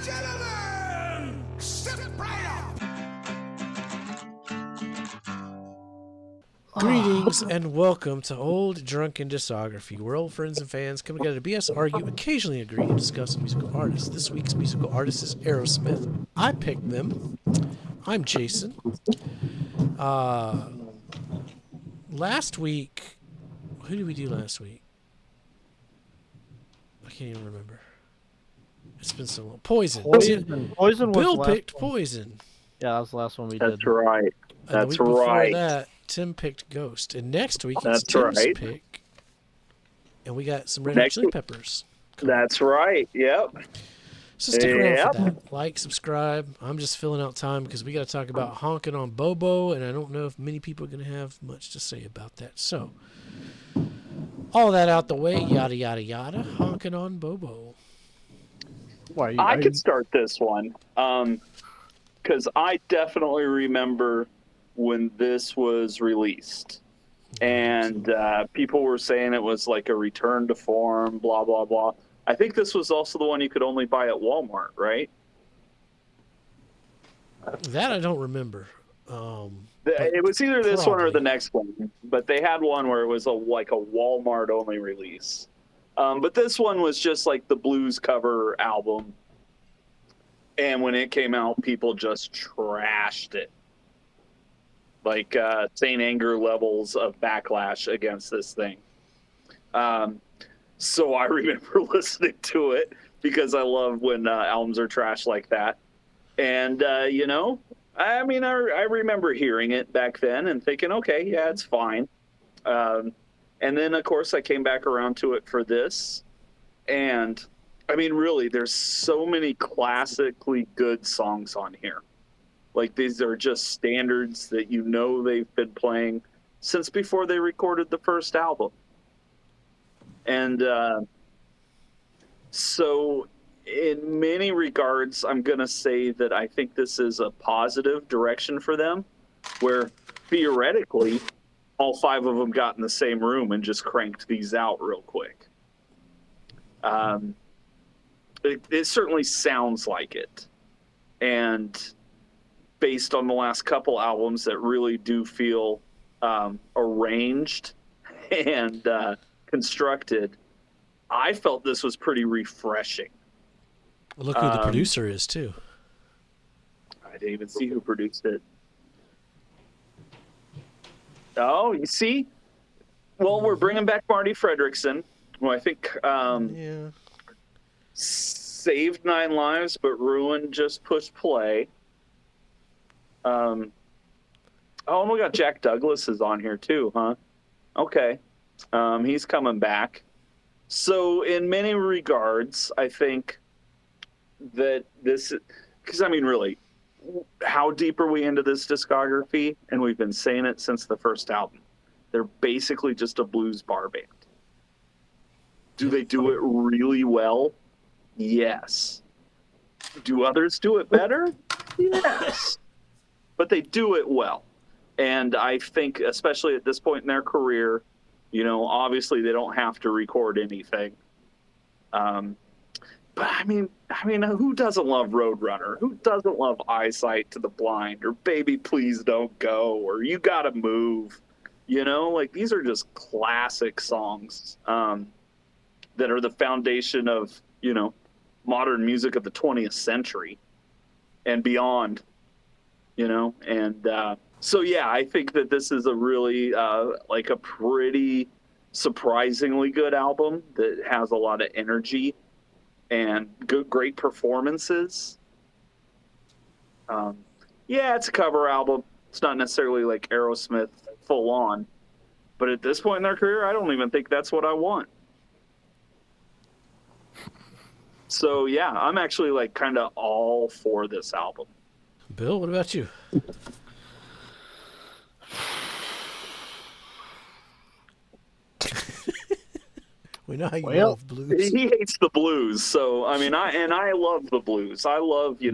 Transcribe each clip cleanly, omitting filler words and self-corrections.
gentlemen, step right up. Greetings and welcome to Old Drunken Discography, where old friends and fans come together to BS, argue, occasionally agree, and discuss a musical artist. This week's musical artist is Aerosmith. I picked them. I'm Jason. Last week, who did we do last week? I can't even remember. It's been so long. Poison. Poison was Bill the last picked one. Poison. Yeah, that was the last one we did. That's right. And the week before that, Tim picked Ghost. And next week, it's Tim's pick. And we got some Red Hot Chili Peppers. That's right. Yep. So stick around for that. Like, subscribe. I'm just filling out time because we got to talk about Honkin on Bobo, and I don't know if many people are going to have much to say about that. So, all that out the way, yada, yada, yada. Honkin on Bobo. I could start this one because I definitely remember when this was released. And people were saying it was like a return to form, blah, blah, blah. I think this was also the one you could only buy at Walmart, right? That I don't remember. It was either this one or the next one. But they had one where it was like a Walmart-only release. But this one was just like the blues cover album. And when it came out, people just trashed it. Like St. Anger levels of backlash against this thing. So I remember listening to it because I love when albums are trashed like that. And, I remember hearing it back then and thinking, okay, yeah, it's fine. And then, of course, I came back around to it for this. And, I mean, really, there's so many classically good songs on here. Like, these are just standards that they've been playing since before they recorded the first album. And so in many regards, I'm going to say that I think this is a positive direction for them, where theoretically, all five of them got in the same room and just cranked these out real quick. It certainly sounds like it. And based on the last couple albums that really do feel arranged and constructed, I felt this was pretty refreshing. Look who the producer is, too. I didn't even see who produced it. Oh, you see? Well, we're bringing back Marty Fredrickson, who I think saved 9 lives, but ruined just push play. And we got Jack Douglas is on here too, huh? Okay. He's coming back. So in many regards, I think that this, because I mean, really, how deep are we into this discography? And we've been saying it since the first album. They're basically just a blues bar band. Do they do it really well? Yes. Do others do it better? Yes. But they do it well. And I think, especially at this point in their career, obviously they don't have to record anything. But I mean, who doesn't love Roadrunner? Who doesn't love Eyesight to the Blind, or Baby Please Don't Go, or You Gotta Move? These are just classic songs that are the foundation of, modern music of the 20th century and beyond. So yeah, I think that this is a really a pretty surprisingly good album that has a lot of energy and great performances. It's a cover album. It's not necessarily like Aerosmith full on, but at this point in their career, I don't even think that's what I want. So yeah, I'm actually kind of all for this album. Bill, what about you? We know how you love blues. He hates the blues, so I mean, I love the blues. I love, I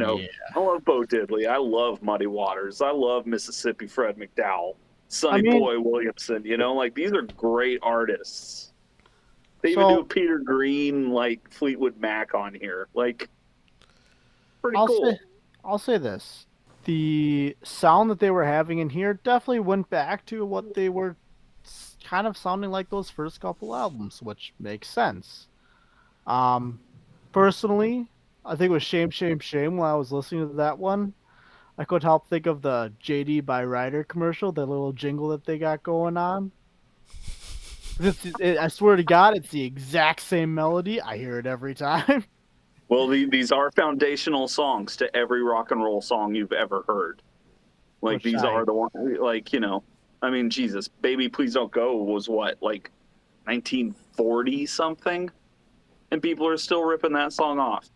love Bo Diddley. I love Muddy Waters. I love Mississippi Fred McDowell, Sonny Boy Williamson. These are great artists. They even do Peter Green, Fleetwood Mac on here. pretty I'll cool. I'll say this: the sound that they were having in here definitely went back to what they were kind of sounding like those first couple albums, which makes sense. Um, Personally, I think it was Shame, Shame, Shame when I was listening to that one. I couldn't help think of the JD by Ryder commercial, the little jingle that they got going on. I swear to God, it's the exact same melody. I hear it every time. Well, these are foundational songs to every rock and roll song you've ever heard. Like, Which these I are the ones, like, I mean, Jesus, Baby Please Don't Go was what, like 1940 something? And people are still ripping that song off.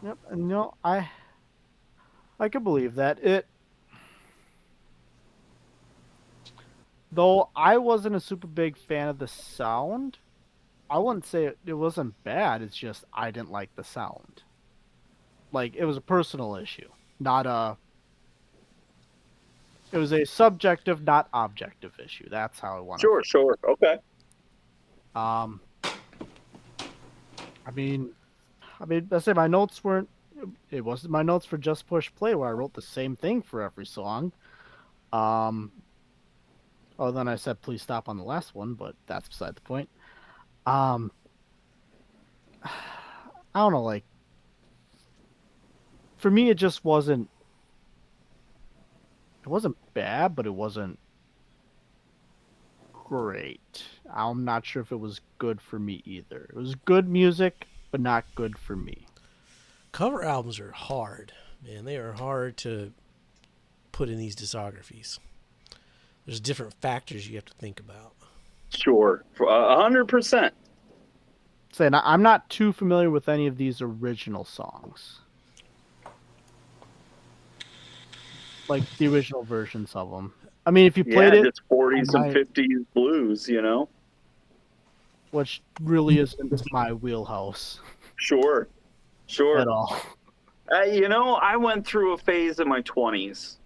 Yep, and I can believe that. Though I wasn't a super big fan of the sound, I wouldn't say it wasn't bad. It's just I didn't like the sound. Like it was a personal issue, not a. It was a subjective, not objective issue. That's how I want to. Sure. Okay. Um, I mean, I say my notes weren't. It wasn't my notes for Just Push Play where I wrote the same thing for every song. Um, oh, then I said please stop on the last one, but that's beside the point. Um, I don't know, like for me, it just wasn't. It wasn't bad, but it wasn't great. I'm not sure if it was good for me either. It was good music, but not good for me. Cover albums are hard, man. They are hard to put in these discographies. There's different factors you have to think about. Sure. 100%. Saying I'm not too familiar with any of these original songs, like the original versions of them. I mean, if you played it, just 40s and 50s blues, which really isn't my wheelhouse Sure. at all. I went through a phase in my 20s,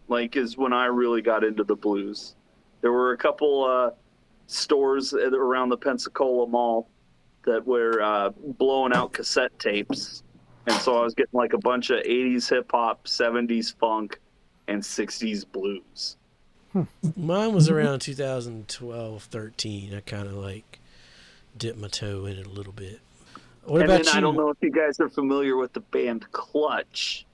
like, is when I really got into the blues. There were a couple stores around the Pensacola Mall that were blowing out cassette tapes. And so I was getting like a bunch of 80s hip hop, 70s funk, and 60s blues. Mine was around 2012, 13. I kind of like dipped my toe in it a little bit. What about you? I don't know if you guys are familiar with the band Clutch.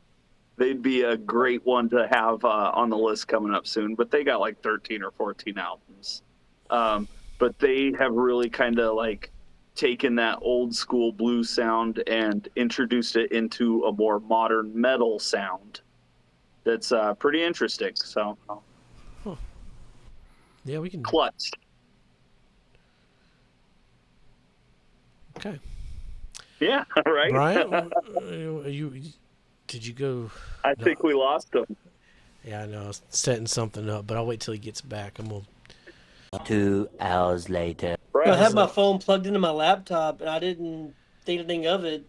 They'd be a great one to have on the list coming up soon, but they got like 13 or 14 albums. But they have really kind of like taken that old school blues sound and introduced it into a more modern metal sound that's pretty interesting. So, yeah, we can. Clutch. Okay. Yeah, right. Brian, did you go? I think we lost him. Yeah, I know. I was setting something up, but I'll wait till he gets back. 2 hours later. Right. I had my phone plugged into my laptop, and I didn't think anything of it.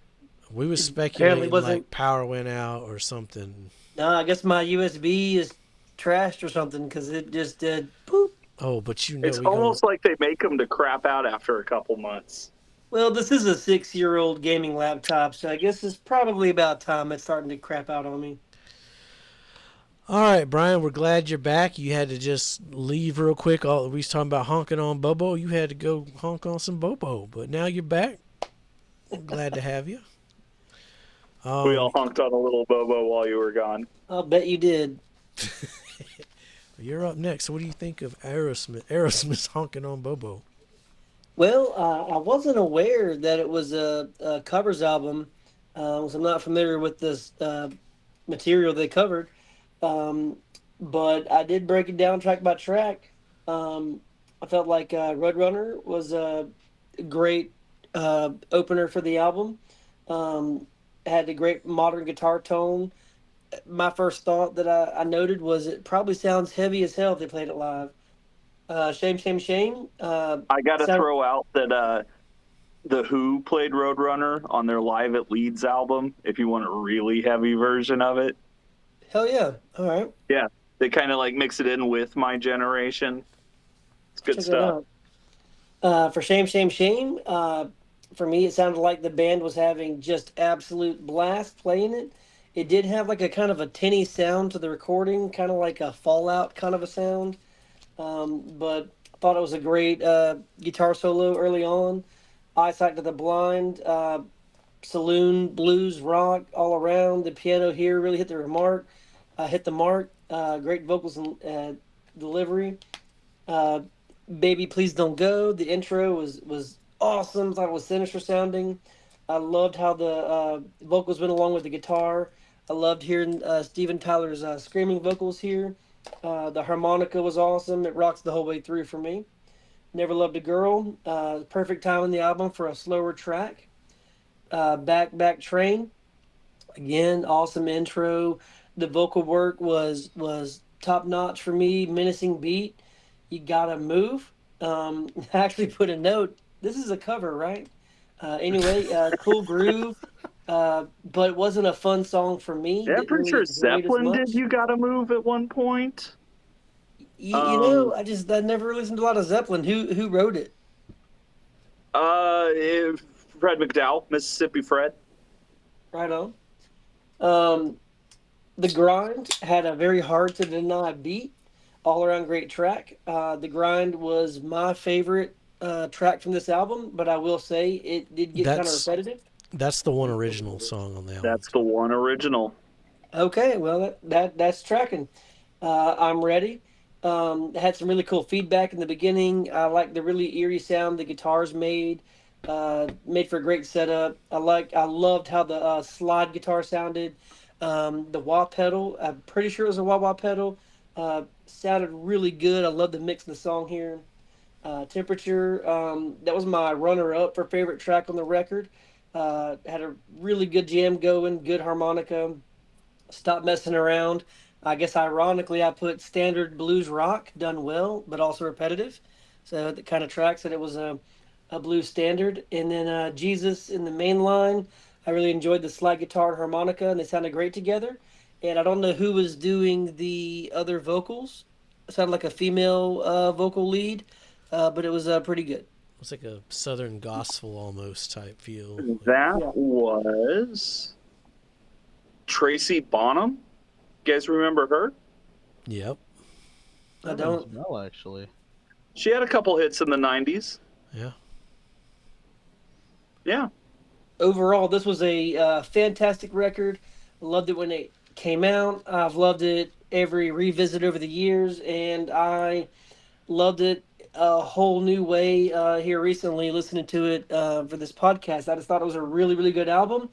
We was speculating wasn't- like power went out or something. No, I guess my USB is trashed or something because it just did poop. Oh, but It's almost like they make them to crap out after a couple months. Well, this is a 6-year-old gaming laptop, so I guess it's probably about time it's starting to crap out on me. All right, Brian, we're glad you're back. You had to just leave real quick. We was talking about honking on Bobo. You had to go honk on some Bobo, but now you're back. We're glad to have you. We all honked on a little Bobo while you were gone. I'll bet you did. You're up next. So what do you think of Aerosmith? Aerosmith's honking on Bobo. Well, I wasn't aware that it was a covers album, so I'm not familiar with this material they covered. But I did break it down track by track. I felt like Roadrunner was a great opener for the album. It had a great modern guitar tone. My first thought that I noted was it probably sounds heavy as hell if they played it live. Shame, Shame, Shame. I got to throw out that The Who played Roadrunner on their Live at Leeds album, if you want a really heavy version of it. Hell yeah. All right. Yeah, they kind of like mix it in with My Generation. It's good Check stuff. that out. For Shame, Shame, Shame, For me, it sounded like the band was having just absolute blast playing it. It did have like a kind of a tinny sound to the recording, kind of like a Fallout kind of a sound. But I thought it was a great guitar solo early on. Eyesight to the Blind, saloon blues rock all around. The piano here really hit the mark. Great vocals and delivery. Uh, Baby Please Don't Go. The intro was awesome. Thought it was sinister sounding. I loved how the vocals went along with the guitar. I loved hearing Steven Tyler's screaming vocals here. The harmonica was awesome. It rocks the whole way through for me. Never Loved a Girl. Perfect time in the album for a slower track. Back Train. Again, awesome intro. The vocal work was top notch for me. Menacing beat. You Gotta Move. I actually put a note. This is a cover, right? Anyway, cool groove. But it wasn't a fun song for me. Yeah, I'm Didn't pretty really sure enjoy it as Zeppelin did much. "You Gotta Move" at one point. You know, I never listened to a lot of Zeppelin. Who wrote it? Fred McDowell, Mississippi Fred. Right on. The Grind had a very hard to deny beat. All around great track. The Grind was my favorite track from this album, but I will say it did get kind of repetitive. That's the one original song on the album. That's the one original. Okay, well that's tracking. I'm ready. Had some really cool feedback in the beginning. I like the really eerie sound the guitars made. Made for a great setup. I loved how the slide guitar sounded. The wah pedal. I'm pretty sure it was a wah pedal. Sounded really good. I love the mix in the song here. Temperature. That was my runner-up for favorite track on the record. Had a really good jam going. Good harmonica. Stop Messing Around. I guess ironically I put standard blues rock, done well, but also repetitive. So that kind of tracks that it was a blues standard. And then Jesus in the main line. I really enjoyed the slide guitar and harmonica, and they sounded great together. And I don't know who was doing the other vocals. It sounded like a female vocal lead, but it was pretty good. It was like a southern gospel almost type feel. That was Tracy Bonham. You guys remember her? Yep. I don't. No, actually. She had a couple hits in the 90s. Yeah. Yeah. Overall, this was a fantastic record. Loved it when it came out. I've loved it every revisit over the years, and I loved it a whole new way here recently listening to it for this podcast. I just thought it was a really, really good album.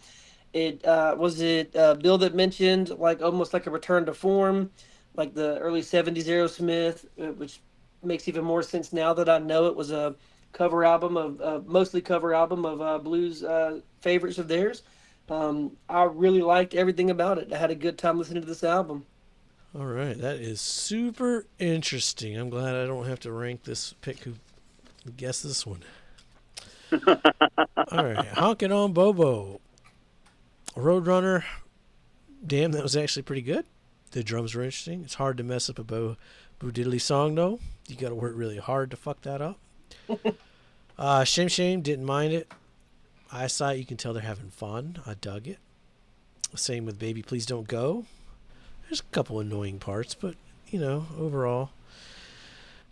It Bill that mentioned like almost like a return to form, like the early 70s Aerosmith, which makes even more sense now that I know it was a cover album of mostly cover album of blues favorites of theirs. I really liked everything about it. I had a good time listening to this album. All right, that is super interesting. I'm glad I don't have to rank this pick who guessed this one. All right, Honkin' on Bobo. Roadrunner. Damn, that was actually pretty good. The drums were interesting. It's hard to mess up a Bo Diddley song, though. You got to work really hard to fuck that up. Shame, didn't mind it. Eyesight, you can tell they're having fun. I dug it. Same with Baby Please Don't Go. There's a couple annoying parts, but, you know, overall.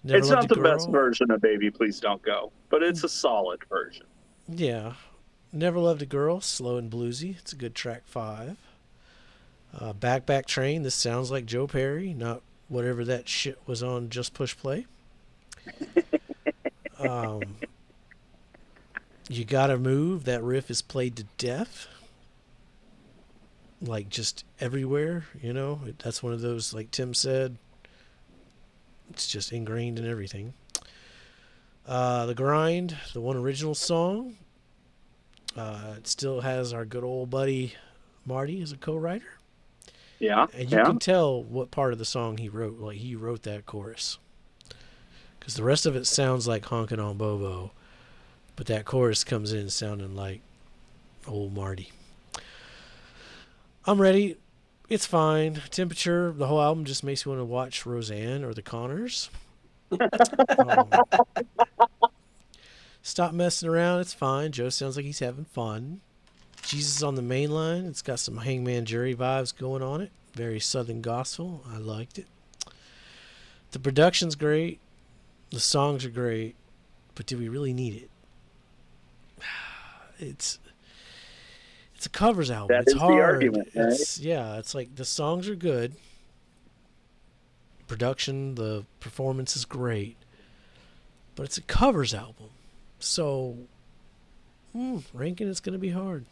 It's not the best version of Baby Please Don't Go, but it's a solid version. Yeah. Never Loved a Girl, slow and bluesy. It's a good track 5. Back Train, this sounds like Joe Perry, not whatever that shit was on Just Push Play. You Gotta Move, that riff is played to death. Like just everywhere, you know. That's one of those, like Tim said, it's just ingrained in everything. The Grind, the one original song. It still has our good old buddy Marty as a co-writer. Yeah. And you can tell what part of the song he wrote. Like, he wrote that chorus. Because the rest of it sounds like Honkin' on Bobo. But that chorus comes in sounding like old Marty. I'm ready. It's fine. Temperature, the whole album just makes you want to watch Roseanne or The Connors. Stop Messing Around, it's fine. Joe sounds like he's having fun. Jesus on the Main Line, it's got some Hangman Jury vibes going on it. Very Southern gospel. I liked it. The production's great. The songs are great. But do we really need it? It's a covers album. That It's is hard. the argument, right? It's like the songs are good. Production, the performance is great. But it's a covers album. So ranking is going to be hard.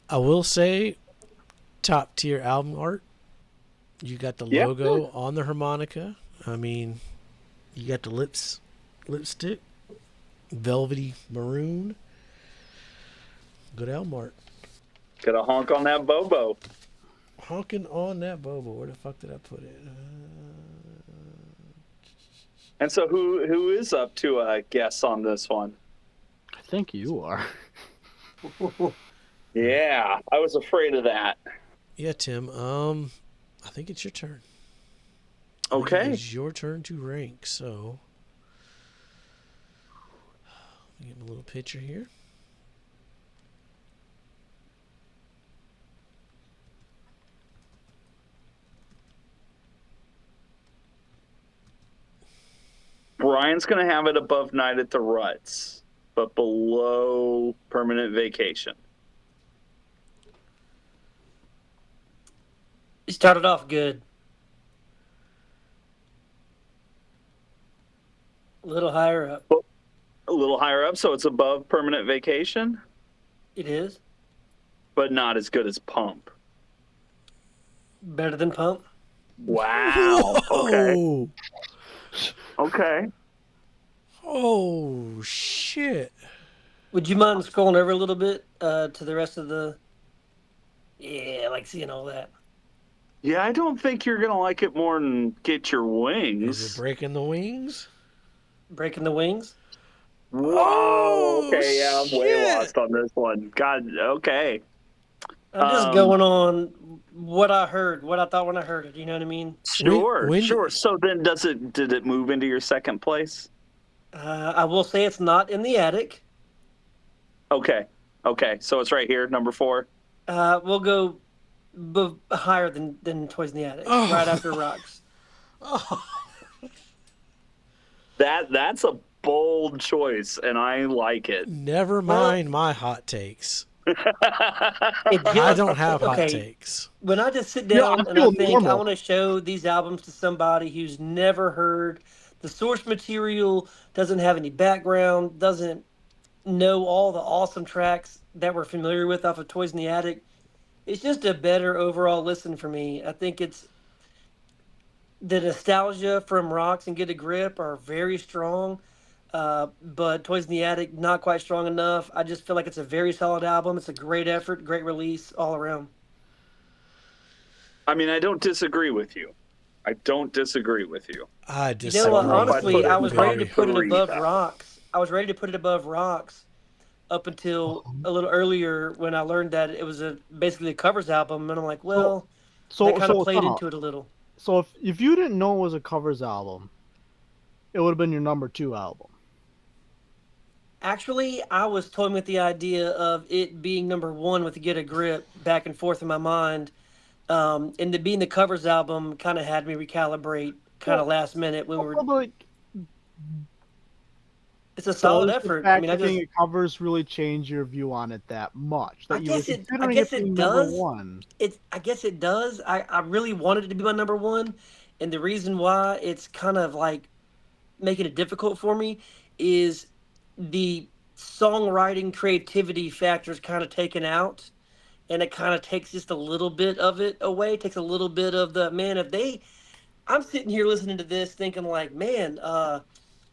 I will say top tier album art. You got the logo on the harmonica. I mean, you got the lipstick, velvety maroon. Good album art. Got a honk on that Bobo. Honking on that Bobo. Where the fuck did I put it? And so who is up to a guess on this one? I think you are. Yeah, I was afraid of that. Yeah, Tim. I think it's your turn. Okay. It's your turn to rank. So, let me get a little picture here. Brian's going to have it above Night at the Ruts, but below Permanent Vacation. You started off good. A little higher up. A little higher up, so it's above Permanent Vacation, It is. but not as good as Pump. Better than Pump. Wow. Okay. Oh, Okay. oh shit! Would you mind scrolling over a little bit to the rest of the... Yeah, I like seeing all that. Yeah, I don't think you're going to like it more than Get Your Wings. Is it Breaking the Wings? Breaking the Wings? Whoa. Okay, yeah, I'm way shit. lost on this one. God, okay. I'm just going on what I heard, what I thought when I heard it. You know what I mean? Sure, When- sure. So then did it move into your second place? I will say it's not in the attic. Okay. Okay. So it's right here, number 4. We'll go higher than Toys in the Attic, Oh. right after Rocks. That's a bold choice, and I like it. Never mind my hot takes. It I just- don't have hot okay, takes. When I just sit Yeah, down I and I feel think I normal. want to show these albums to somebody who's never heard the source material, doesn't have any background, doesn't know all the awesome tracks that we're familiar with off of Toys in the Attic, it's just a better overall listen for me. I think it's the nostalgia from Rocks and Get a Grip are very strong, but Toys in the Attic not quite strong enough. I just feel like it's a very solid album. It's a great effort, great release all around. I mean, I don't disagree with you. I don't disagree with you. I You just know what? know if I'd Honestly, put it I in was top ready to put it 3, above though. Rocks. I was ready to put it above Rocks up until a little earlier when I learned that it was basically a covers album, and I'm like, well, So that kind of so played Tom, into it a little. So if you didn't know it was a covers album, it would have been your number 2 album. Actually, I was toying with the idea of it being number 1 with Get a Grip back and forth in my mind. And it being the covers album kind of had me recalibrate kind of last minute when we were. But, like, It's a solid does the effort. fact I mean, I that being just. a covers really change your view on it that much? That I you were guess it- I considering guess it it being does. number 1. I guess it does. I really wanted it to be my number 1, and the reason why it's kind of like making it difficult for me is the songwriting creativity factors kind of taken out, and it kind of takes just a little bit of it away. Takes a little bit of the man. I'm sitting here listening to this thinking like, man,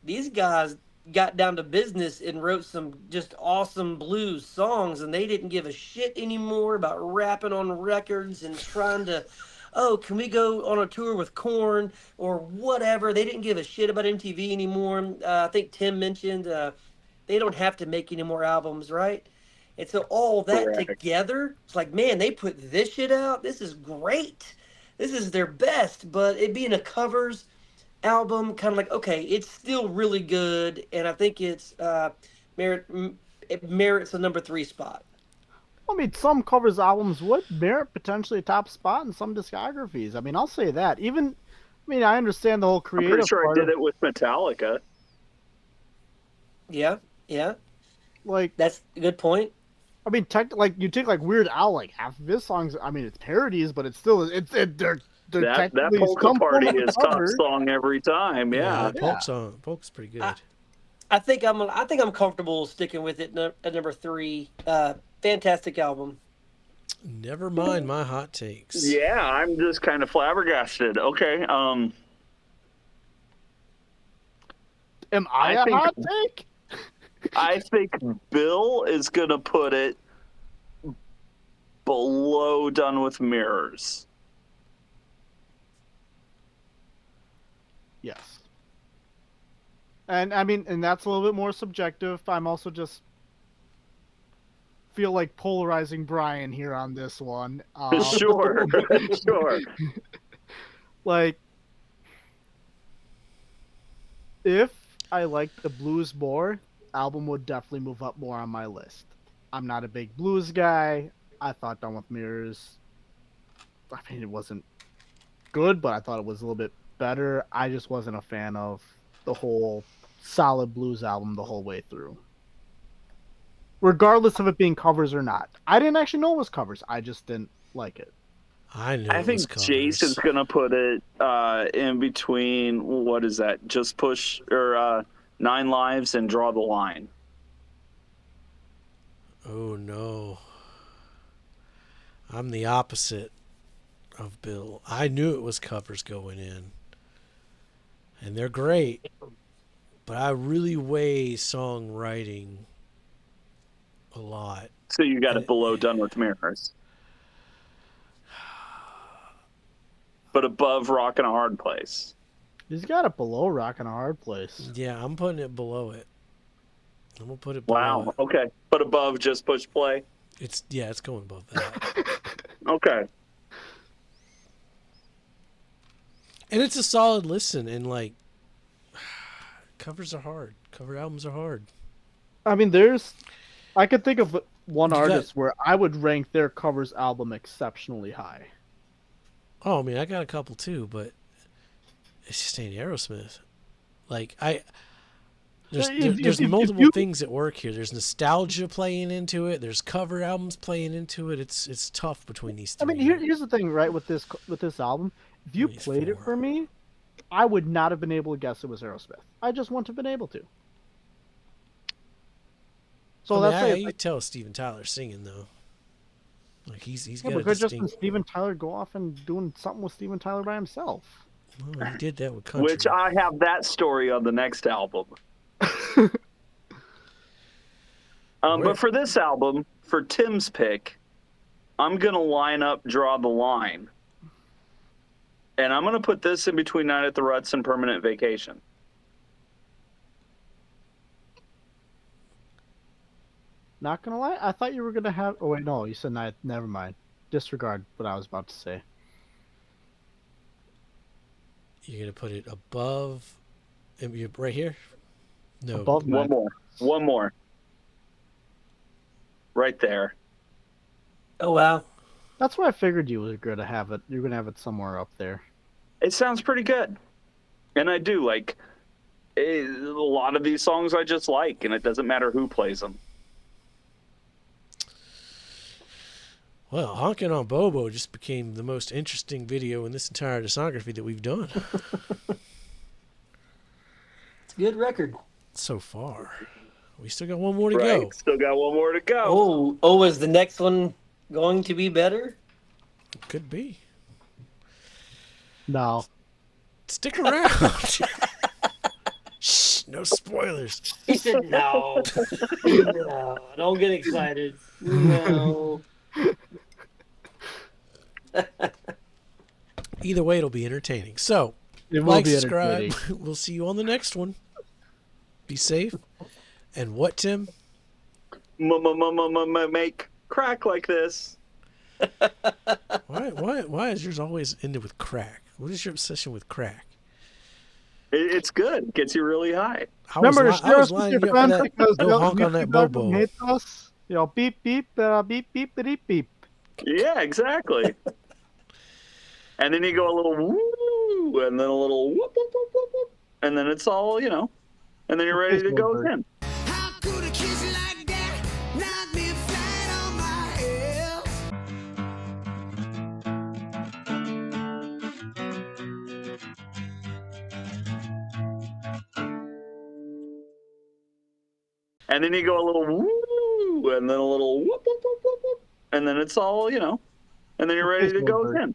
these guys got down to business and wrote some just awesome blues songs, and they didn't give a shit anymore about rapping on records and trying to, oh, can we go on a tour with Korn or whatever. They didn't give a shit about MTV anymore. I think Tim mentioned they don't have to make any more albums, right? And so all that Correct. together, it's like, man, they put this shit out. This is great. This is their best, but it being a covers, album, kind of like, okay, it's still really good, and I think it's it merits a number 3 spot. I mean, some covers albums would merit potentially a top spot in some discographies. I mean, I'll say that. I understand the whole I'm creative pretty sure I part did of, it with Metallica. Yeah, yeah, like, that's a good point. I mean, like you take like Weird Al, like half of his songs. I mean, it's parodies, but it's still they're That technically polka some form party of is top cover. song every time. Yeah, Yeah. Polk's pretty good. I think I'm comfortable sticking with it at number 3. Fantastic album. Never mind my hot takes. Yeah, I'm just kind of flabbergasted. Okay. Am I I a think- hot take? I think Bill is gonna put it below Done with Mirrors. Yes. And I mean, and that's a little bit more subjective. I'm also just feel like polarizing Brian here on this one. Sure. Sure. Like, if I liked the blues more, album would definitely move up more on my list. I'm not a big blues guy. I thought Done with Mirrors, I mean, it wasn't good, but I thought it was a little bit better. I just wasn't a fan of the whole solid blues album the whole way through. Regardless of it being covers or not. I didn't actually know it was covers. I just didn't like it. I know. I it think was covers. Jason's gonna put it in between. What is that? Just Push or 9 Lives and Draw the Line. Oh no. I'm the opposite of Bill. I knew it was covers going in. And they're great. But I really weigh songwriting a lot. So you got it below Done with Mirrors, but above Rock in a Hard Place. He's got it below Rock and a Hard Place. Yeah, I'm putting it below it. I'm gonna put it below Wow. it. Okay, but above Just Push Play. It's going above that. Okay. And it's a solid listen, and like covers are hard. Cover albums are hard. I mean, I could think of one You got- artist where I would rank their covers album exceptionally high. Oh, I mean, I got a couple too, but it's just ain't Aerosmith. Like there's If multiple you- things at work here. There's nostalgia playing into it. There's cover albums playing into it. It's tough between these I three. mean, here's the thing, right? With this album, if you These played it four. for me, I would not have been able to guess it was Aerosmith. I just wouldn't have been able to. So I that's mean, it. you tell Steven Tyler singing though. Like he's Yeah, got a but could just distinct. Steven Tyler go off and doing something with Steven Tyler by himself. Well, he did that with country. Which I have that story on the next album. But for this album, for Tim's pick, I'm going to line up Draw the Line. And I'm going to put this in between Night at the Ruts and Permanent Vacation. Not gonna lie, I thought you were gonna have. Oh wait, no, you said not. Never mind. Disregard what I was about to say. You're gonna put it above, right here. No, Above One more. One more. Right there. Oh wow. That's where I figured you were gonna have it. You're gonna have it somewhere up there. It sounds pretty good. And I do like a lot of these songs I just like, and it doesn't matter who plays them. Well, Honkin' on Bobo just became the most interesting video in this entire discography that we've done It's a good record. so far. We still got one more to Right? go. Still got one more to go. Oh, is the next one going to be better? Could be. No, Stick around. Shh, no spoilers. He said no. No, don't get excited. No. Either way, it'll be entertaining. So, it will like, be subscribe. entertaining. We'll see you on the next one. Be safe. And what, Tim? Make crack like this. Why is yours always ended with crack? What is your obsession with crack? It's good. It gets you really high. Remember to I share was us with lining your you up for friends that. because No honk on that Bobo. hate us. Beep beep beep beep beep beep. Yeah, exactly. And then you go a little woo, and then a little whoop, whoop, whoop, whoop, whoop, and then it's all, and then you're ready to go again. How could a kiss like that knock me flat on my ass? And then you go a little woo, and then a little whoop, whoop, whoop, whoop, whoop, and then it's all, and then you're ready to go again.